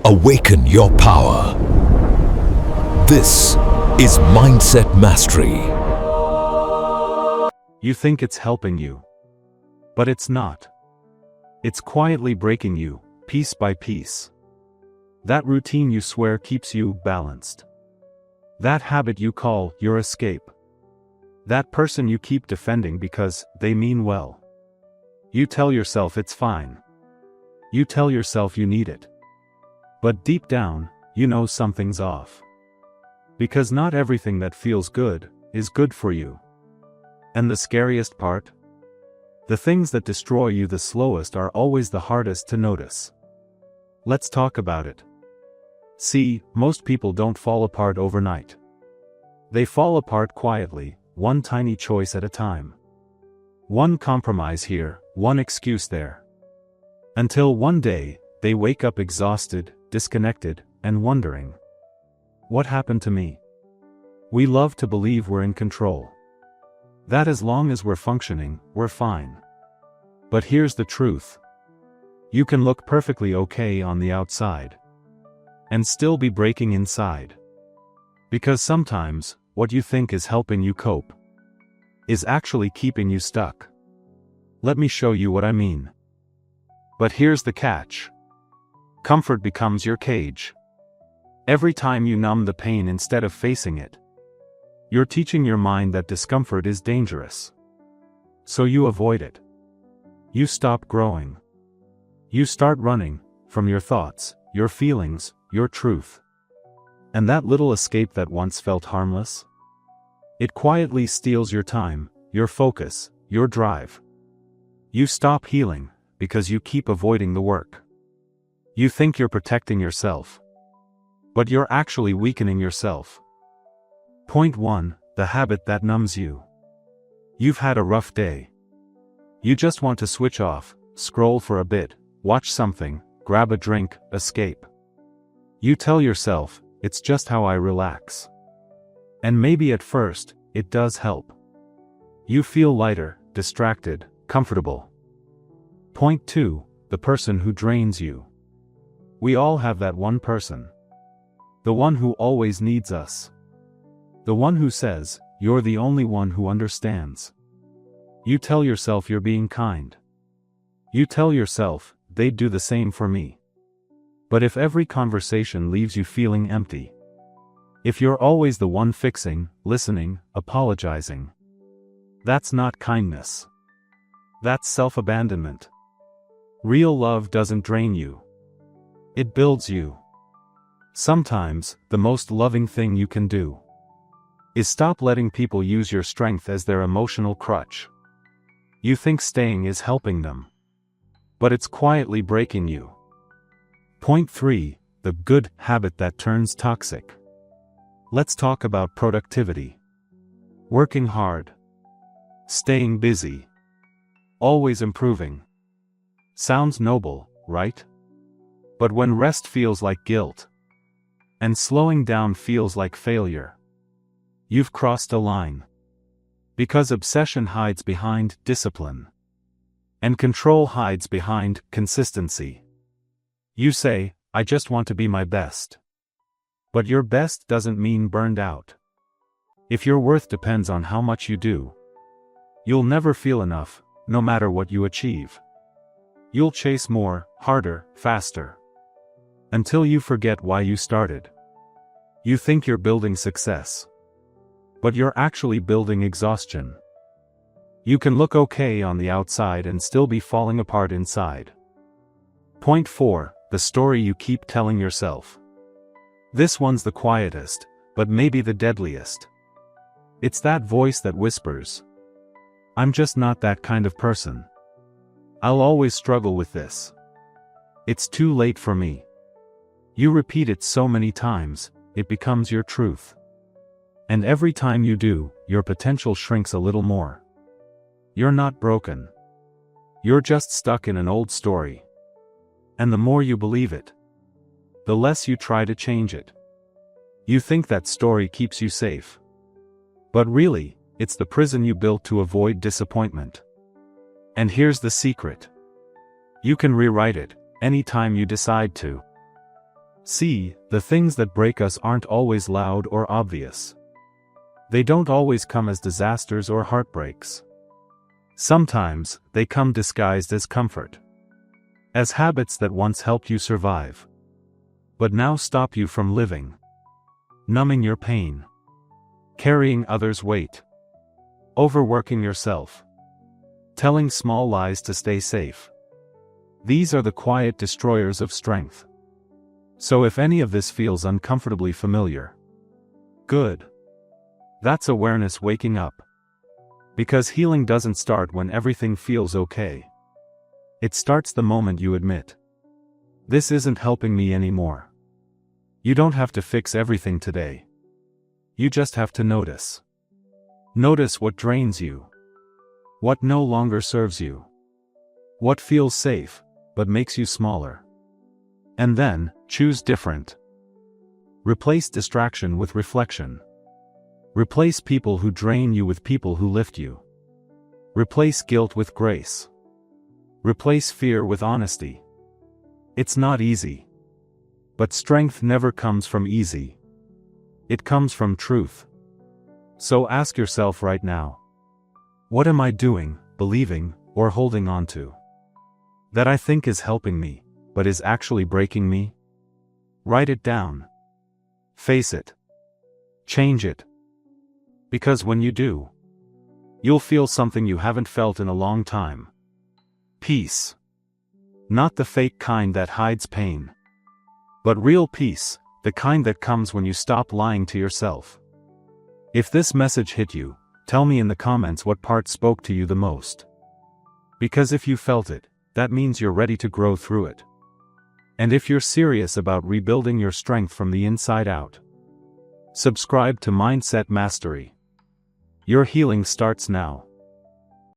Awaken your power. This is Mindset Mastery. You think it's helping you, but it's not. It's quietly breaking you, piece by piece. That routine you swear keeps you balanced. That habit you call your escape. That person you keep defending because they mean well. You tell yourself it's fine. You tell yourself you need it. But deep down, you know something's off. Because not everything that feels good is good for you. And the scariest part? The things that destroy you the slowest are always the hardest to notice. Let's talk about it. See, most people don't fall apart overnight. They fall apart quietly, one tiny choice at a time. One compromise here, one excuse there. Until one day, they wake up exhausted, disconnected, and wondering, what happened to me? We love to believe we're in control. That as long as we're functioning, we're fine. But here's the truth. You can look perfectly okay on the outside and still be breaking inside. Because sometimes, what you think is helping you cope is actually keeping you stuck. Let me show you what I mean. But here's the catch. Comfort becomes your cage. Every time you numb the pain instead of facing it, you're teaching your mind that discomfort is dangerous. So you avoid it. You stop growing. You start running from your thoughts, your feelings, your truth. And that little escape that once felt harmless? It quietly steals your time, your focus, your drive. You stop healing because you keep avoiding the work. You think you're protecting yourself, but you're actually weakening yourself. Point 1, the habit that numbs you. You've had a rough day. You just want to switch off, scroll for a bit, watch something, grab a drink, escape. You tell yourself, it's just how I relax. And maybe at first, it does help. You feel lighter, distracted, comfortable. Point 2, the person who drains you. We all have that one person. The one who always needs us. The one who says, you're the only one who understands. You tell yourself you're being kind. You tell yourself, they'd do the same for me. But if every conversation leaves you feeling empty, if you're always the one fixing, listening, apologizing, that's not kindness. That's self-abandonment. Real love doesn't drain you. It builds you. Sometimes, the most loving thing you can do is stop letting people use your strength as their emotional crutch. You think staying is helping them, but it's quietly breaking you. Point 3, the good habit that turns toxic. Let's talk about productivity. Working hard. Staying busy. Always improving. Sounds noble, right? But when rest feels like guilt, and slowing down feels like failure, you've crossed a line. Because obsession hides behind discipline, and control hides behind consistency. You say, I just want to be my best. But your best doesn't mean burned out. If your worth depends on how much you do, you'll never feel enough, no matter what you achieve. You'll chase more, harder, faster. Until you forget why you started. You think you're building success, but you're actually building exhaustion. You can look okay on the outside and still be falling apart inside. Point 4, the story you keep telling yourself. This one's the quietest, but maybe the deadliest. It's that voice that whispers, I'm just not that kind of person. I'll always struggle with this. It's too late for me. You repeat it so many times, it becomes your truth. And every time you do, your potential shrinks a little more. You're not broken. You're just stuck in an old story. And the more you believe it, the less you try to change it. You think that story keeps you safe. But really, it's the prison you built to avoid disappointment. And here's the secret. You can rewrite it, anytime you decide to. See, the things that break us aren't always loud or obvious. They don't always come as disasters or heartbreaks. Sometimes, they come disguised as comfort. As habits that once helped you survive, but now stop you from living. Numbing your pain. Carrying others' weight. Overworking yourself. Telling small lies to stay safe. These are the quiet destroyers of strength. So if any of this feels uncomfortably familiar, good. That's awareness waking up. Because healing doesn't start when everything feels okay. It starts the moment you admit, this isn't helping me anymore. You don't have to fix everything today. You just have to notice. Notice what drains you. What no longer serves you. What feels safe, but makes you smaller. And then, choose different. Replace distraction with reflection. Replace people who drain you with people who lift you. Replace guilt with grace. Replace fear with honesty. It's not easy. But strength never comes from easy. It comes from truth. So ask yourself right now. What am I doing, believing, or holding on to? That I think is helping me, but is actually breaking me? Write it down. Face it. Change it. Because when you do, you'll feel something you haven't felt in a long time. Peace. Not the fake kind that hides pain. But real peace, the kind that comes when you stop lying to yourself. If this message hit you, tell me in the comments what part spoke to you the most. Because if you felt it, that means you're ready to grow through it. And if you're serious about rebuilding your strength from the inside out, subscribe to Mindset Mastery. Your healing starts now.